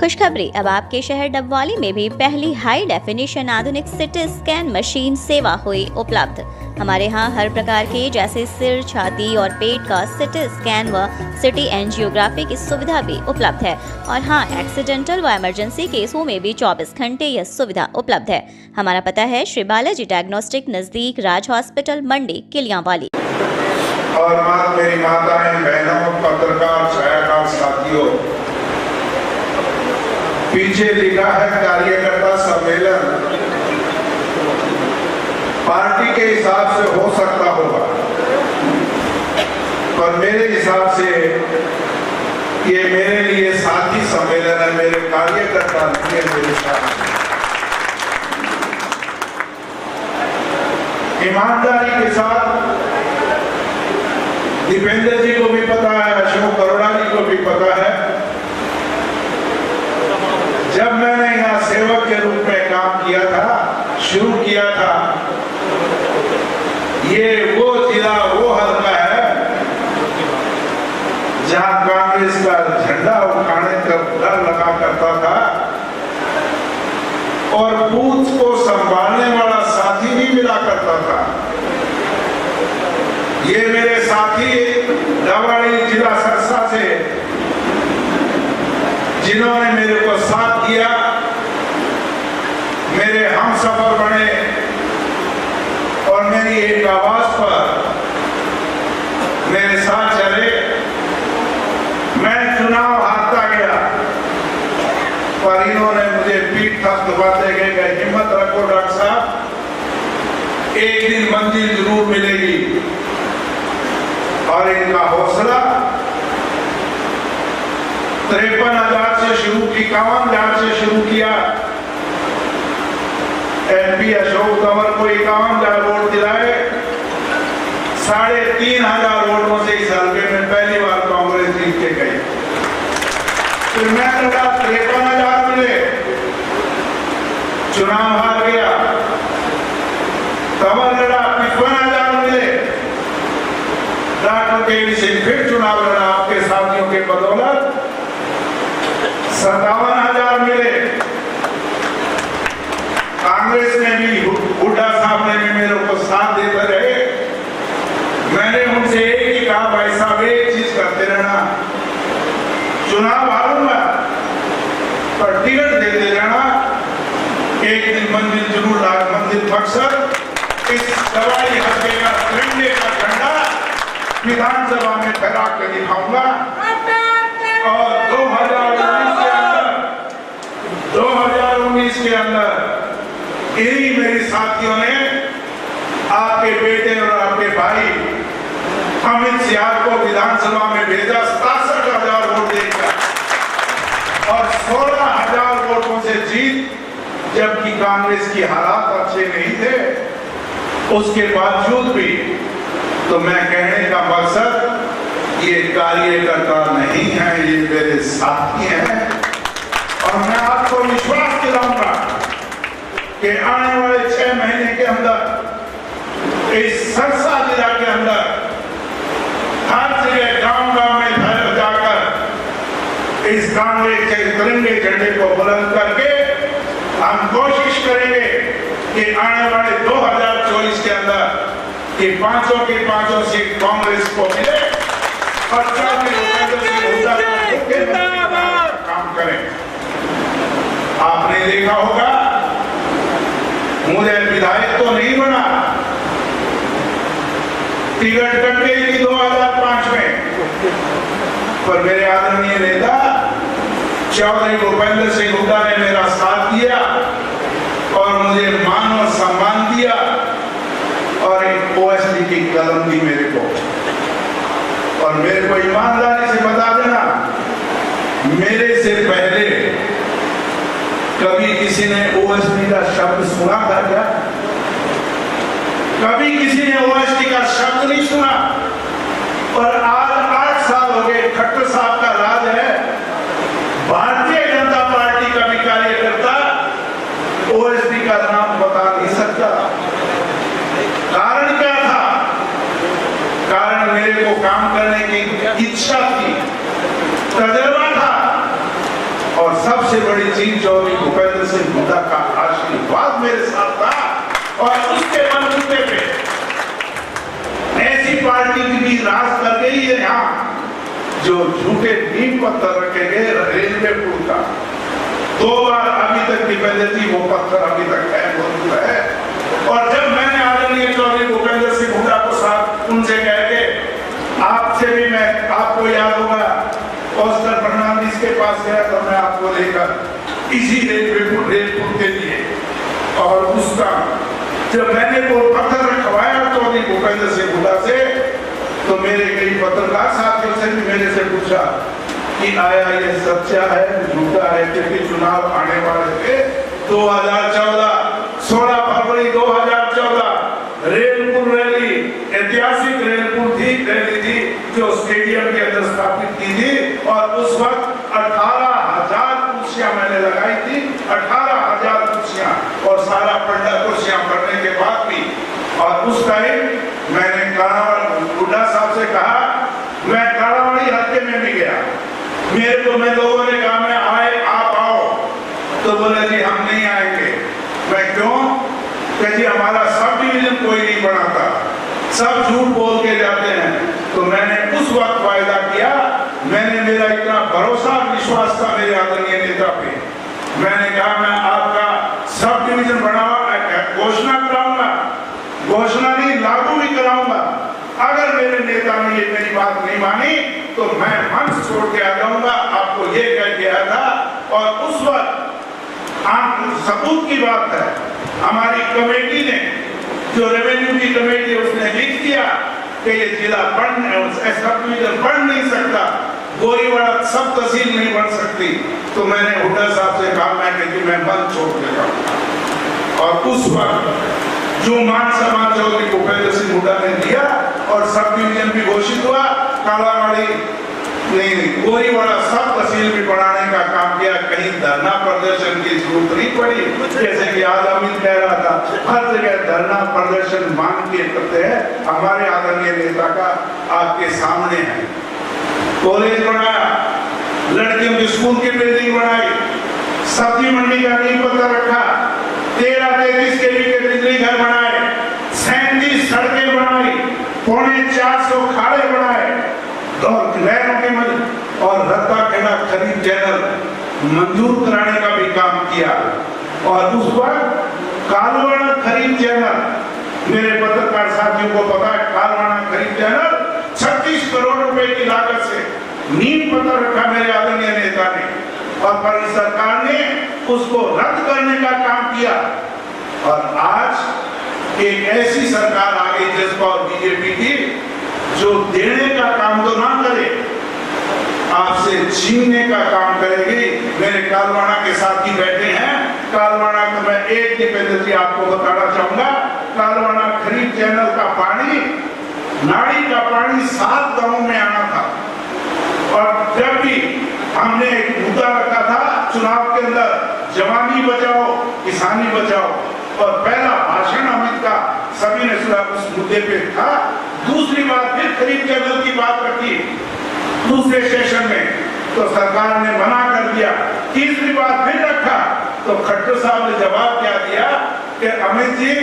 खुशखबरी, अब आपके शहर डबवाली में भी पहली हाई डेफिनेशन आधुनिक सिटी स्कैन मशीन सेवा हुई उपलब्ध। हमारे यहाँ हर प्रकार के जैसे सिर, छाती और पेट का सिटी स्कैन व सिटी एंजियोग्राफी की सुविधा भी उपलब्ध है। और हाँ, एक्सीडेंटल व इमरजेंसी केसों में भी 24 घंटे यह सुविधा उपलब्ध है। हमारा पता है श्री बालाजी डायग्नोस्टिक, नजदीक राज हॉस्पिटल, मंडी, किलियांवाली। और मेरी माताएं, बहनों, पत्रकार, छायाकार साथियों, पीछे लिखा है कार्यकर्ता सम्मेलन। पार्टी के हिसाब से हो सकता होगा, पर मेरे हिसाब से ये मेरे लिए साथी सम्मेलन है, मेरे कार्यकर्ता नहीं है मेरे साथ। ईमानदारी के साथ दीपेंद्र जी को भी पता है, अशोक अरोड़ा जी को भी पता है, जब मैंने यहाँ सेवक के रूप में काम किया था, शुरू किया था, ये वो जिला, वो हल्का है जहां कांग्रेस का झंडा उठाने का डर लगा करता था और बूथ को संभालने वाला साथी भी मिला करता था। ये मेरे साथी डबवाली जिला सरसा से, जिन्होंने मेरे को साथ दिया, मेरे हमसफर बने और मेरी एक आवाज पर मेरे साथ चले। मैं चुनाव हारता गया, पर इन्होंने मुझे पीठ थपथपाते गए, हिम्मत रखो डॉक्टर साहब, एक दिन मंजिल जरूर मिलेगी। और इनका हौसला 53,000 से शुरू की, 51,000 से शुरू किया। MP अशोक तंवर को 51,000 वोट दिलाए, 3,500 वोटों से इस हल्के में पहली बार कांग्रेस जीत के गई। फिर मैं लड़ा, 53,000 मिले, चुनाव हार गया। तंवर लड़ा, 55,000 मिले, डॉक्टर केवी सिंह फिर चुनाव लड़ा आपके साथियों के बदौलत, 57,000 मिले। कांग्रेस ने भी, हुड्डा साहब ने भी मेरे को साथ देते रहे। मैंने उनसे एक ही कहा, भाई साहब एक चीज करते रहना, चुनाव हारूंगा पर टिकट देते रहना, एक दिन मंजिल जरूर लाग, मंजिल मकसद इस दवाई हल्के का तिरंगे का झंडा विधानसभा में फहरा कर दिखाऊंगा। और 2019 के अंदर इन्हीं मेरे साथियों ने आपके बेटे और आपके भाई अमित शाह को विधानसभा में भेजा, 67,000 वोट देकर और 16,000 वोटों से जीत, जबकि कांग्रेस की हालात अच्छे नहीं थे। उसके बावजूद भी, तो मैं कहने का मकसद, ये कार्यकर्ता नहीं है, ये मेरे साथी हैं। और मैं आपको विश्वास दिलाऊंगा कि आने वाले 6 महीने के अंदर इस सरसा जिला के अंदर हर जगह गांव-गांव में घर जाकर इस कांग्रेस के तिरंगे झंडे को बुलंद करके हम कोशिश करेंगे कि आने वाले 2024 के अंदर कि 500 के 500 सीट कांग्रेस को मिले और काम करें। आपने देखा होगा, मुझे विधायक तो नहीं बना, टिकट कट गई थी 2005 में, पर मेरे आदरणीय नेता चौधरी भूपेंद्र सिंह हुड्डा ने मेरा साथ दिया और मुझे मान और सम्मान दिया और एक OSD की कलम दी मेरे को। और मेरे को ईमानदारी से बता देना, मेरे से पहले कभी किसी ने OSD का शब्द सुना था क्या? कभी किसी ने OSD का शब्द नहीं सुना। और आज 8 साल हो गए, खट्टर साहब का राज है, भारतीय जनता पार्टी का भी कार्यकर्ता OSD का नाम बता नहीं सकता। कारण क्या था? कारण मेरे को काम करने की इच्छा थी, तजुर्बा था और सबसे बड़ी चीज चौधरी भूपेंद्र सिंह हुड्डा का आशीर्वाद मेरे साथ था। और उसके बलबूते पे ऐसी पार्टी की भी राज कर गई है यहाँ, जो झूठे नींव पत्थर रखे गए रेलवे पुल का, 2 बार अभी तक दीपेंद्र जी वो पत्थर अभी तक है। और जब मैंने आदरणीय चौधरी भूपेंद्र सिंह हुड्डा को साथ उनसे कह के, आपसे भी मैं, आपको याद होगा ऑस्कर फर्नांडिस के पास गया तो मैं आपको लेकर इसी रेल पुल के लिए, और उसका जब मैंने वो पत्थर रखवाया चौधरी भूपेंद्र सिंह हुड्डा से, तो मेरे कई पत्रकार साथियों से भी मेरे से पूछा कि आया ये सच्चा है झूठा है, क्योंकि चुनाव आने वाले थे 2014, 16 फरवरी 2014 रेल पुल रैली, ऐतिहासिक रेल पुल रैली थी जो स्टेडियम के अंदर स्थापित की थी। और उस वक्त 18,000 कुर्सियां मैंने लगाई थी, 18,000 कुर्सियां, और सारा पंडा कुर्सियां भरने के बाद भी। और उस टाइम मैंने हुड्डा साहब से कहा, मैं कालावाड़ी हल्के में भी गया, मेरे को मैं लोगों ने कहा मैं आए, आप आओ, तो बोले जी हम नहीं आएंगे। मैं क्यों? कि हमारा सब डिवीजन कोई नहीं बनाता, सब झूठ बोल के जाते हैं। तो मैंने उस वक्त वायदा किया, मैंने मेरा इतना भरोसा विश्वास था मेरे आदरणीय नेता पे, मैंने कहा मैं आपका सब डिवीजन बनावा, घोषणा कराऊंगा, घोषणा नहीं लागू भी कराऊंगा। अगर मेरे नेता ने ये मेरी बात नहीं मानी तो मैं मंच छोड़ के आ जाऊंगा, आपको ये कह के आया था। और उस वक्त सबूत की बात है, हमारी कमेटी ने, जो रेवेन्यू की कमेटी उसने लिख दिया कि ये जिला बढ़ नहीं सकता, गोरीवाड़ा सब तहसील नहीं बन सकती। तो मैंने हुड्डा साहब से कहा मैं मंच छोड़ के जाऊंगा। और उस वक्त जो मान सम्मान चौधरी भूपेंद्र सिंह हुड्डा ने दिया और सब डिवीजन भी घोषित हुआ, कालावाड़ी नहीं गोरीवाड़ा सब तहसील भी बढ़ाने का काम किया, कहीं धरना प्रदर्शन की जरूरत नहीं पड़ी। जैसे कि आज अमित कह रहा था, हर जगह धरना प्रदर्शन मांग के करते हैं, हमारे आदरणीय नेता का आपके सामने है। कॉलेज बनाया, लड़कियों के स्कूल की बिल्डिंग बनाई, सब्जी मंडी का नींव पत्थर रखा, 13-33 के लिए बिजली घर बनाए, 37 सड़कें बनाई, 450 खाड़े बनाए, और नहरों की मदद और रत्ता खेड़ा खरीद चैनल मंजूर कराने का भी काम किया। और उस पर कालवाड़ा खरीद चैनल, मेरे पत्रकार साथियों को पता है, कालवाड़ा खरीद चैनल 36 करोड़ रुपए की लागत से नींव पत्थर रखा मेरे आदरणीय नेता ने, और पर सरकार ने उसको रद्द करने का काम किया। और आज एक ऐसी सरकार आ गई जसपा और बीजेपी की, जो देने का काम तो ना करे, आपसे छीनने का काम करेगी। मेरे कालवाड़ा के साथी बैठे हैं, कालवाड़ा को मैं एक दीपेंद्र जी आपको बताना चाहूंगा, कालवाड़ा खरीद चैनल का पानी, नाड़ी का पानी 7 गांवों में आना था। और जब भी हमने एक मुद्दा रखा था चुनाव के अंदर, जवानी बचाओ किसानी बचाओ, और पहला भाषण अमित का सभी ने सुना, उस मुद्दे पे था। दूसरी बार फिर खरीद चैनल की बात रखी दूसरे सेशन में, तो सरकार ने मना कर दिया। तीसरी बार फिर रखा तो खट्टर साहब ने जवाब क्या दिया कि अमित जी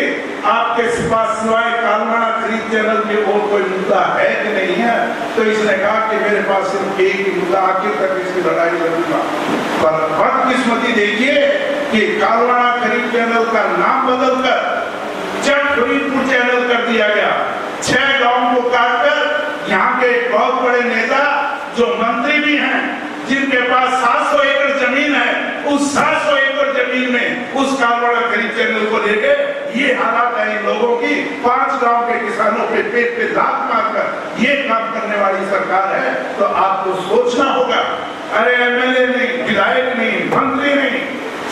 आपके पास सिवाय कालवाड़ा खरीद चैनल के और कोई मुद्दा है कि नहीं है? तो इसने कहा कि मेरे पास सिर्फ एक ही मुद्दा, आखिर तक इसकी लड़ाई लड़ूंगा। पर बदकिस्मती देखिए कि कालवाड़ा खरीद चैनल का नाम बदलकर चट फरीदपुर चैनल कर दिया गया। 6 गांव को काटकर यहाँ के एक बहुत बड़े नेता जो मंत्री भी हैं, जिनके पास 700 एकड़ जमीन है, उस 700 एकड़ जमीन में उस कालवाड़ा खरीद चैनल को लेके ये हालात है इन लोगों की। 5 गांव के किसानों पे पेट पे लात मारकर ये काम करने वाली सरकार है, तो आपको सोचना होगा। अरे एमएलए नहीं, विधायक नहीं, मंत्री नहीं,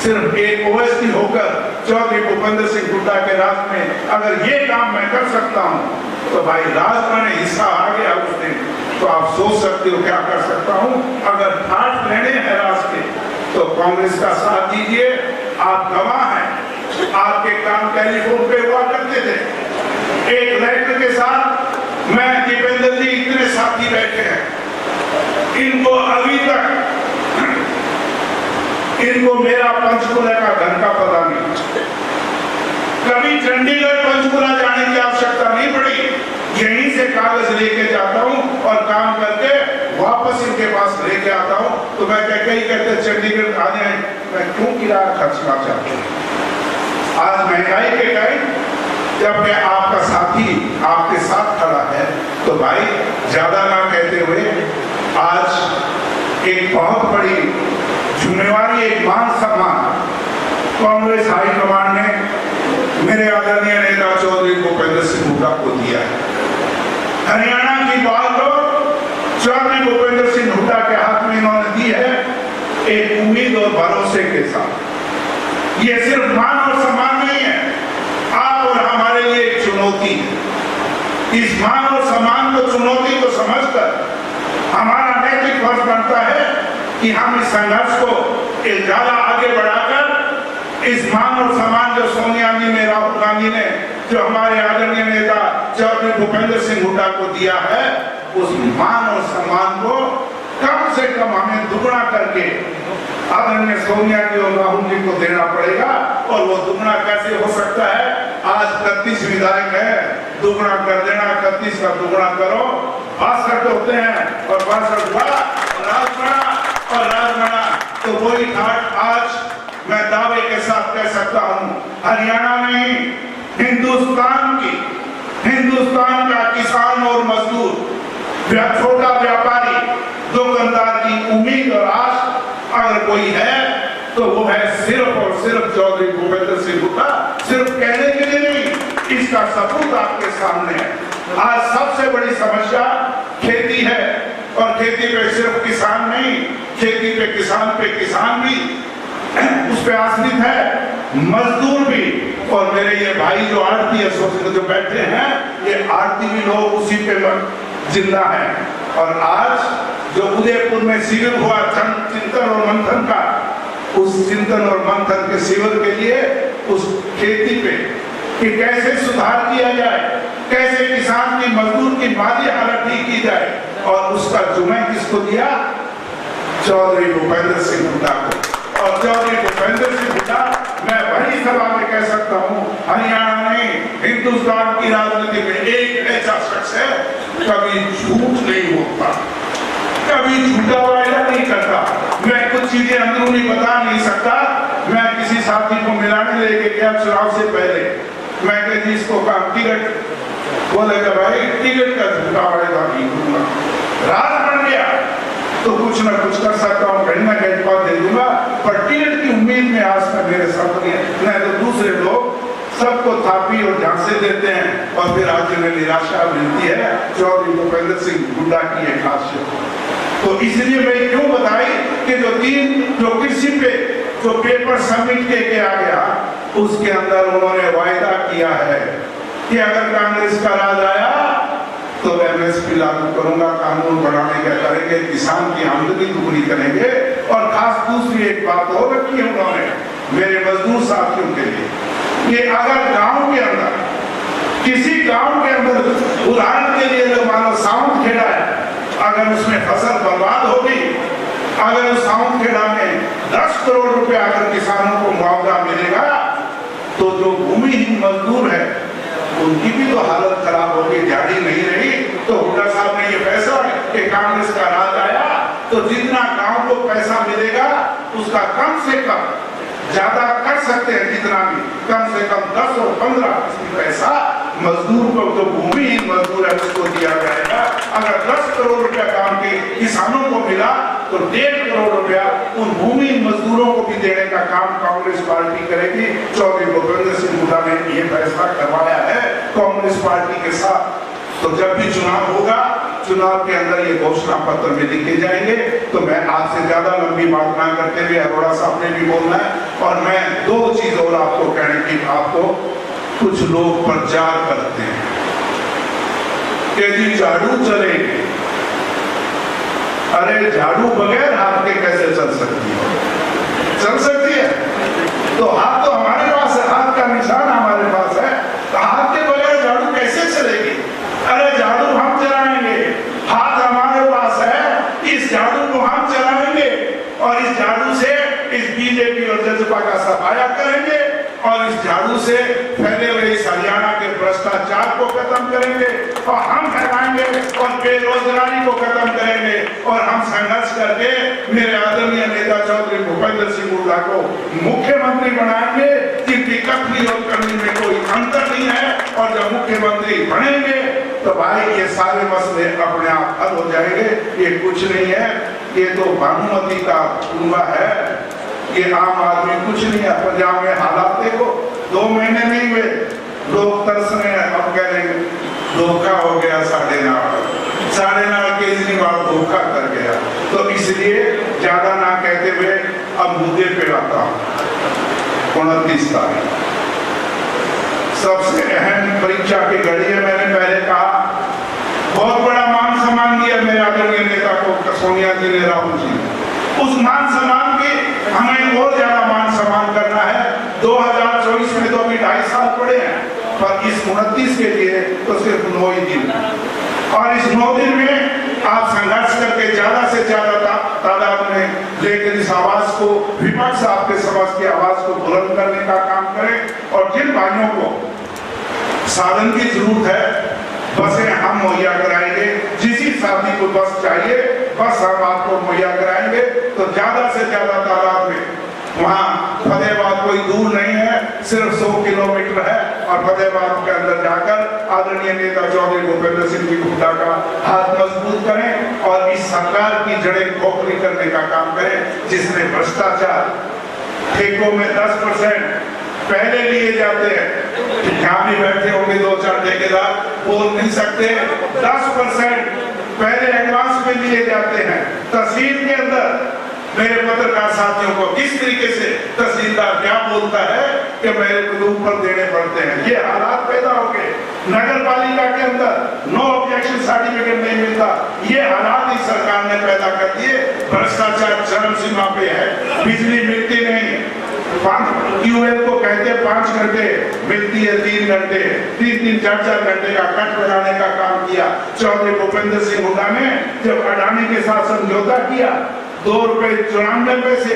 सिर्फ एक ओएसडी होकर चौधरी भूपेंद्र सिंह हुड्डा के राज में अगर ये काम मैं कर सकता हूँ, तो भाई राज में हिस्सा आ गया उस दिन, तो आप सोच सकते हो क्या कर सकता हूँ। अगर ठाठ लेने हैं राज के, तो कांग्रेस का साथ दीजिए, आप गवाह हैं, आपके काम टेलीफोन पे हुआ करते थे। एक लेटर के साथ मैं दीपेंद्र जी इतने साथी बैठे हैं, इनको अभी तक इनको मेरा पंचकुला का घर का पता नहीं, कभी चंडीगढ़ पंचकुला जाने की आवश्यकता नहीं पड़ी। यहीं से कागज लेके जाता हूँ और काम करके वापस इनके पास लेके आता हूँ। तो मैं कई कहते चंडीगढ़ आ जाए, मैं क्यों किराया खर्चना चाहता हूँ। आज महंगाई के टाइम जब मैं आपका साथी आपके साथ खड़ा है तो भाई ज्यादा ना कहते हुए आज एक बहुत बड़ी जिम्मेवारी, एक मान सम्मान कांग्रेस हाईकमान ने मेरे आदरणीय नेता चौधरी भूपेंद्र सिंह हुड्डा को दिया है। हरियाणा की बात तो चौधरी भूपेंद्र सिंह हुड्डा के हाथ में इन्होंने दी है एक उम्मीद और भरोसे के साथ। ये सिर्फ मान और सम्मान नहीं है, आप और हमारे लिए एक चुनौती है। इस मान और सम्मान को, चुनौती को समझकर हमारा नैतिक फर्ज बनता है कि हम इस संघर्ष को एक ज्यादा आगे बढ़ाकर इस मान और सम्मान जो सोनिया जी ने, राहुल गांधी ने, जो हमारे आदरणीय नेता चौधरी भूपेंद्र सिंह हुड्डा को दिया है, उस मान और सम्मान को कम से कम हमें दुगना करके आदरणीय सोनिया जी और राहुल जी को देना पड़ेगा। और वो दुगना कैसे हो सकता है? आज 31 विधायक है, दुगना कर देना, 31 का दुगना करो, 62 होते हैं और 62 हुआ राज बना और राज बना। तो वही घाट आज मैं दावे के साथ कह सकता हूं, हरियाणा में ही हिंदुस्तान का किसान और मजदूर, छोटा व्यापारी, दुकानदार की उम्मीद और आस अगर कोई है तो वो है सिर्फ और सिर्फ चौधरी भूपेंद्र सिंह हुड्डा। सिर्फ कहने के लिए नहीं, इसका सबूत आपके सामने है। आज सबसे बड़ी समस्या खेती है और खेती पे सिर्फ किसान नहीं, खेती पे किसान भी उस पे आश्रित है, मजदूर भी। और मेरे ये भाई जो आड़ती एसोसिएशन जो बैठे हैं, ये आड़ती भी लोग उसी पे जिंदा है। और आज जो उदयपुर में शिविर हुआ चिंतन और मंथन का, उस चिंतन और मंथन के शिविर के लिए उस खेती पे कि कैसे सुधार किया जाए, कैसे किसान की, मजदूर की माली हालत ठीक की जाए, और उसका जुम्मे किसको दिया? चौधरी भूपेंद्र सिंह हुड्डा को। और चौधरी भूपेंद्र सिंह हुड्डा, मैं बड़ी सभा में कह सकता हूँ, हरियाणा में, हिंदुस्तान की राजनीति में एक ऐसा शख्स है कभी झूठ नहीं बोलता, कभी झूठा वायदा नहीं करता। मैं कुछ चीजें अंदरूनी बता नहीं सकता। मैं किसी साथी को मिलाने लेके गया चुनाव से पहले, मैं कह इसको काम टिकट, बोलेगा भाई टिकट का झूठा वायदा नहीं दूंगा। राज बन गया तो कुछ ना कुछ कर सकता हूँ, कहीं ना कहीं बात दे दूंगा, पर टिकट की उम्मीद में आज तक मेरे साथ नहीं तो दूसरे लोग सबको थापी और झांसे देते हैं और फिर आज उन्हें निराशा मिलती है। चौधरी भूपेंद्र सिंह हुड्डा की एक खासियत। तो इसलिए मैं क्यों बताई कि जो कृषि पे जो पेपर सबमिट के आ गया, उसके अंदर उन्होंने वायदा किया है कि अगर कांग्रेस का राज आया तो एमएसपी लागू करूंगा, कानून बढ़ाने का करेंगे, किसान की आमदनी दुगनी करेंगे। और खास दूसरी एक बात और रखी है उन्होंने मेरे मजदूर साथियों के लिए कि अगर गांव के अंदर, किसी गांव के अंदर, उदाहरण के लिए जो मानो साउंड खेड़ा है, अगर उसमें फसल बर्बाद होगी, अगर उस साउंड खेड़ा में 10 करोड़ रुपया अगर किसानों को मुआवजा मिलेगा, तो जो भूमिहीन मजदूर है उनकी भी तो हालत खराब होगी, दिहाड़ी नहीं रही। तो हुड्डा साहब ने ये फैसला कि कांग्रेस का राज आया तो जितना गांव को पैसा मिलेगा उसका कम से कम, ज्यादा कर सकते हैं जितना भी, कम से कम 10 और 15% पैसा मजदूर को, जो भूमिहीन मजदूर है उसको दिया जाएगा। अगर 10 करोड़ रुपया काम के किसानों को मिला तो 1.5 करोड़ रुपया उन भूमिहीन मजदूरों को भी देने का काम कांग्रेस पार्टी करेगी। चौधरी भूपेंद्र सिंह हुड्डा ने यह फैसला करवाया है कांग्रेस पार्टी के साथ। तो जब भी चुनाव होगा, चुनाव के अंदर ये घोषणा पत्र में लिखे जाएंगे। तो मैं आपसे ज्यादा लंबी बात ना करते हुए, अरोड़ा साहब ने भी बोलना है, और मैं 2 चीज और आपको कहने की, आपको कुछ लोग प्रचार करते हैं कि जी झाड़ू चलेगी। अरे झाड़ू बगैर हाथ के कैसे चल सकती है? चल सकती है तो हाथ तो हमारे पास है, हाथ का निशान हमारे पास है, तो हाथ के बगैर झाड़ू कैसे चलेगी? अरे झाड़ू हम चलाएंगे, हाथ हमारे पास है, इस झाड़ू को हम चलाएंगे और इस झाड़ू से इस बीजेपी बीजेपी और जजपा का सफाया करेंगे और इस झाड़ू से फैले हुए इस हरियाणा के भ्रष्टाचार को खत्म करेंगे और हम फैलाएंगे और बेरोजगारी को खत्म करेंगे और हम संघर्ष करके मेरे आदरणीय नेता चौधरी भूपेंद्र सिंह हुड्डा को मुख्यमंत्री बनाएंगे, जिनकी कथनी और करनी में कोई अंतर नहीं है। और जब मुख्यमंत्री बनेंगे तो भाई ये सारे मसले अपने आप हल हो जाएंगे। ये कुछ नहीं है, ये तो भानुमति का कुंबा है, ये आम आदमी कुछ नहीं है। पंजाब में हालात देखो, 2 महीने नहीं हुए लोग तरस रहे हैं, अब कह रहे धोखा हो गया 9.5 केजरीवाल धोखा कर गया। तो इसलिए ज्यादा ना कहते हुए अब मुद्दे पे आता हूं। 29 तारीख सबसे अहम परीक्षा की घड़ी है। मैंने पहले कहा बहुत बड़ा मान सम्मान दिया मेरे आदरणीय नेता को सोनिया जी ने, राहुल जी ने। उस मान सम्मान के हमें और ज्यादा मान सम्मान करना है। 2024 में तो अभी 2.5 साल पड़े हैं, पर इस 29 के लिए तो सिर्फ 9 ही दिन, और इस 9 दिन में आप संघर्ष करके ज्यादा से ज्यादा तादाद में लेकर इस आवाज को, विपक्ष आपके समाज की आवाज को बुलंद करने का काम करें। और जिन भाइयों को साधन की जरूरत है, बसें हम मुहैया कराएंगे। जिसी साथी को बस चाहिए, बस हम आपको मुहैया कराएंगे। तो ज्यादा से ज्यादा तादाद में, वहाँ फतेहाबाद कोई दूर नहीं है, सिर्फ 100 किलोमीटर है, और फतेहाबाद के अंदर जाकर आदरणीय नेता चौधरी भूपेंद्र सिंह जी हुड्डा का हाथ मजबूत करें और इस सरकार की जड़ें खोखली करने का काम करें, जिसमें भ्रष्टाचार, ठेकों में 10% पहले लिए जाते हैं। यहाँ भी बैठे होंगे 2-4 ठेकेदार, बोल नहीं सकते, 10% पहले एडवांस में लिए जाते हैं। तहसील के अंदर मेरे पत्रकार साथियों को किस तरीके से तहसीलदार क्या बोलता है कि मेरे को ऊपर देने पड़ते हैं, ये हालात पैदा हो गए। नगर पालिका के अंदर नो ऑब्जेक्शन सर्टिफिकेट नहीं मिलता, ये हालात इस सरकार ने पैदा कर दिए। भ्रष्टाचार चरम सीमा पे है, बिजली मिलती नहीं, ट्यूबवेल को कहते 5 घंटे मिलती है, 3 घंटे, 3-3, 4-4 घंटे का कट बनाने का काम किया चौधरी भूपेंद्र सिंह हुड्डा ने। जब अडानी के साथ समझौता किया ₹2.94,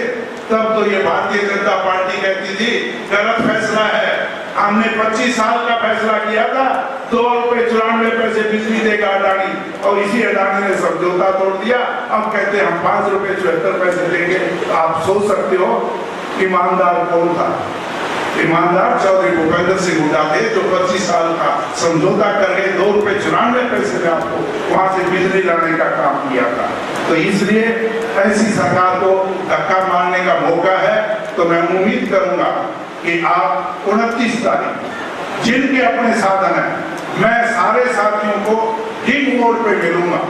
तब तो ये भारतीय जनता पार्टी कहती थी गलत फैसला है, हमने 25 साल का फैसला किया था, ₹2.94 बिजली देगा अडानी, और इसी अडानी ने समझौता तोड़ दिया। अब कहते हम ₹5.74 देंगे। आप सोच सकते हो ईमानदार कौन था? ईमानदार चौधरी भूपेंद्र सिंह हुड्डा थे, जो 25 साल का समझौता करके ₹2.94 में आपको वहां से बिजली लाने का काम किया था। तो इसलिए ऐसी सरकार को धक्का मारने का मौका है। तो मैं उम्मीद करूंगा कि आप 29 तारीख जिनके अपने साधन है, मैं सारे साथियों को रिंग रोड पे मिलूंगा,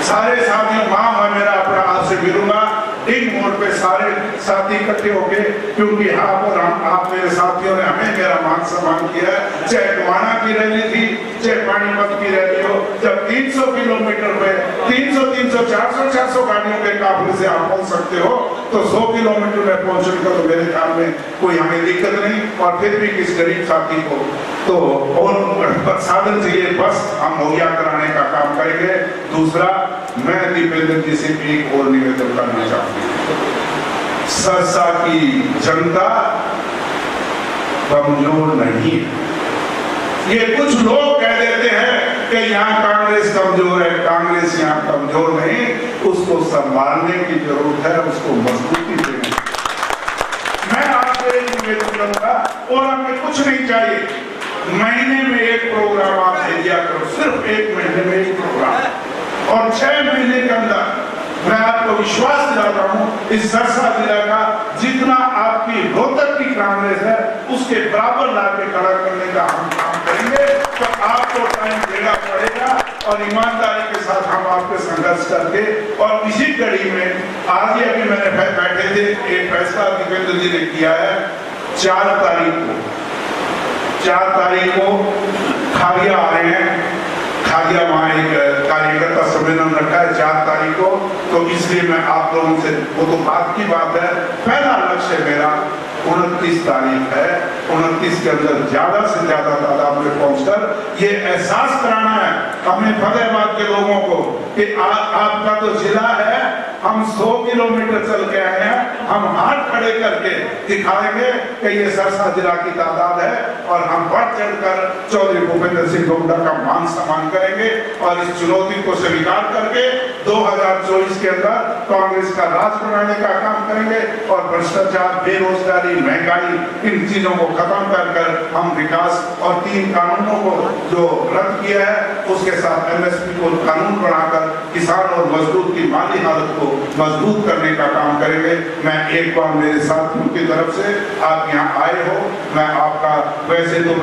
सारे साथियों मैं मेरा अपना आपसे मिलूंगा रिंग रोड पे, सारे साथी इकट्ठे होके, क्योंकि आप और आप मेरे साथियों ने हमें मेरा मान सम्मान किया है। चाहे टुहाना की रैली थी, चाहे पानीपत की रैली हो, जब 300 किलोमीटर पे 300, 400 गाड़ियों के काफिले से आप पहुंच सकते हो, तो 100 किलोमीटर में पहुंचने का तो मेरे ख्याल में कोई हमें दिक्कत नहीं। और फिर भी किस गरीब साथी को तो और साधन चाहिए, बस हम मुहैया कराने का काम करेंगे। दूसरा, मैं दीपेंद्र जी से एक और निवेदन करना चाहती हूँ, सरसा की जनता कमजोर नहीं है। ये कुछ लोग कह देते हैं कि यहाँ कांग्रेस कमजोर है, कांग्रेस यहाँ कमजोर नहीं, उसको संभालने की जरूरत है, उसको मजबूती देनी। मैं आपसे एक निवेदन करूंगा, और हमें कुछ नहीं चाहिए, महीने में एक प्रोग्राम आप दिया करो, सिर्फ 1 महीने में एक प्रोग्राम, और 6 महीने के अंदर मैं आपको विश्वास दिलाता हूं, इस सरसा जिला का जितना आपकी रोहतक की कांग्रेस है उसके बराबर लाके खड़ा करने का हम काम करेंगे। तो आपको टाइम देना पड़ेगा, और ईमानदारी के साथ हम आपके संघर्ष करके, और इसी कड़ी में आज ही अभी मैंने बैठे थे, एक फैसला दीपेंद्र जी ने किया है 4 तारीख को खारिया आ रहे हैं, खारिया वहाँ एक कार्यकर्ता सम्मेलन रखा है 4 तारीख को। तो इसलिए मैं आप लोगों से, वो तो बात की बात है, पहला लक्ष्य मेरा 29 तारीख है, 29 के अंदर ज्यादा से ज्यादा तादाद में पहुंचकर ये एहसास कराना है अपने फतेहाबाद के लोगों को कि आपका तो जिला है, हम 100 किलोमीटर चल के आए हैं, हम हाथ खड़े करके दिखाएंगे कि ये सरसा जिला की तादाद है और हम बढ़ चढ़कर चौधरी भूपेंद्र सिंह हुड्डा का मान सम्मान करेंगे और इस चुनौती को स्वीकार करके 2024 के अंदर कांग्रेस का राज बनाने का काम करेंगे और भ्रष्टाचार, बेरोजगारी, महंगाई, इन चीजों को खत्म कर हम विकास और 3 कानूनों को जो रद्द किया है उसके साथ MSP को कानून बनाकर किसान और मजदूर की माली हालत को मजबूत करने का काम करेंगे। मैं एक बार मेरे साथियों की तरफ से आप यहाँ आए हो, मैं आपका वैसे तो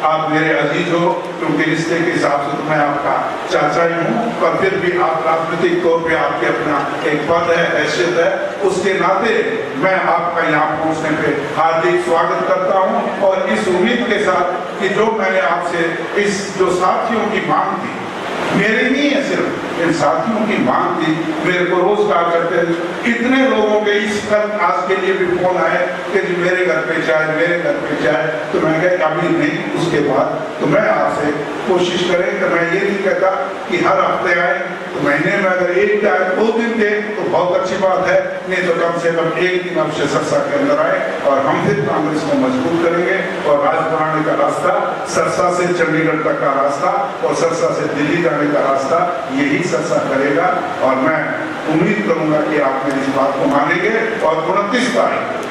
आप मेरे अजीज हो क्योंकि रिश्ते के हिसाब से तो मैं आपका चाचा ही हूँ, पर फिर भी आप राजनीतिक तौर पे आपके अपना एक पद है, हैसियत है, उसके नाते मैं आपका यहाँ पहुँचने पे हार्दिक स्वागत करता हूँ और इस उम्मीद के साथ कि जो मैंने आपसे इस जो साथियों की मांग थी, मेरी नहीं है सिर्फ, इन साथियों की मांग थी, मेरे को रोज कहा करते हैं, इतने लोगों के इस कल आज के लिए भी फोन आए कि जी मेरे घर पे चाय, मेरे घर पे चाय, तो मैं कहा अभी नहीं, उसके बाद तो मैं आपसे कोशिश करें कि मैं ये नहीं कहता कि हर हफ्ते आए, तो महीने में अगर 1 चाय 2 दिन दे तो बहुत अच्छी बात है, नहीं तो कम से कम 1 दिन आपसे सरसा के अंदर आए और हम फिर कांग्रेस को मजबूत करेंगे और राज बनाने का रास्ता सरसा से चंडीगढ़ तक का रास्ता और सरसा से दिल्ली जाने का रास्ता यही सरसा करेगा और मैं उम्मीद करूंगा कि आप मेरी इस बात को मानेंगे और 29 तारीख